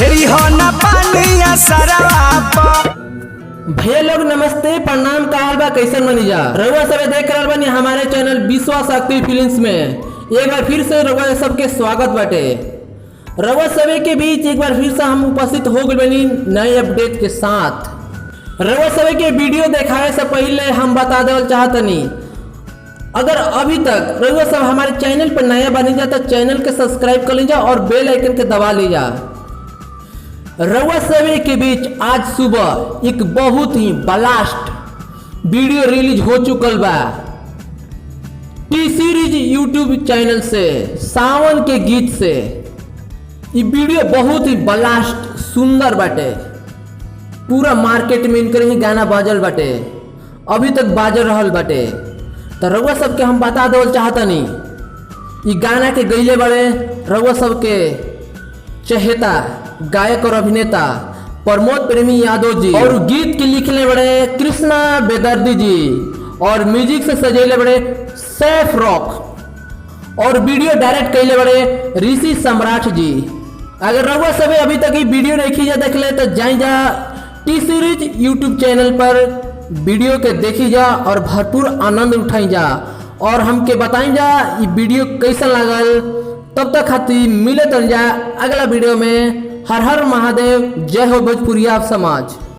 फेरी हो न पानिया सरवा। भैया लोग नमस्ते प्रणाम काल बा कैसन मनी जा रउआ सब देख रहल बानी हमारे चैनल विश्वास शक्ति फिल्म्स में। एक बार फिर से रउआ सबके स्वागत बाटे। रउआ सभी के बीच एक बार फिर से हम उपस्थित हो गए बनी नए अपडेट के साथ। रउआ सभी के वीडियो दिखाए से पहले हम बता देवल चाहतनी, अगर अभी तक रउआ सब हमारे चैनल पर नया बनी जा तो चैनल के सब्सक्राइब कर लीजा और बेल आइकन के दबा लीजा। रउआ सभी के बीच आज सुबह एक बहुत ही ब्लास्ट वीडियो रिलीज हो चुकल बा टी सीरीज यूट्यूब चैनल से, सावन के गीत से। ये वीडियो बहुत ही ब्लास्ट सुंदर बाटे। पूरा मार्केट में इनकर ही गाना बाजल बाटे, अभी तक बाजल रहल बाटे। तो रउआ सबके हम बता देवल चाहतनी, ये गाना के गईले बड़े रउआ सबके चहेता गायक और अभिनेता प्रमोद प्रेमी यादव जी, और गीत के लिखले बड़े कृष्णा बेदर्दी जी, और म्यूजिक से सजेले बड़े सैफ रॉक, और वीडियो डायरेक्ट कैले बड़े ऋषि सम्राट जी। अगर रउआ सभी अभी तक ये वीडियो नहीं जा देख ले तो जाई जा टी सीरीज यूट्यूब चैनल पर वीडियो के देखी जा और भरपूर आनंद उठाई जा, और हमके बताई जा ये वीडियो कैसा लागल। तब तक खातिर मिले तो जा अगला वीडियो में। हर हर महादेव, जय हो भोजपुरिया समाज।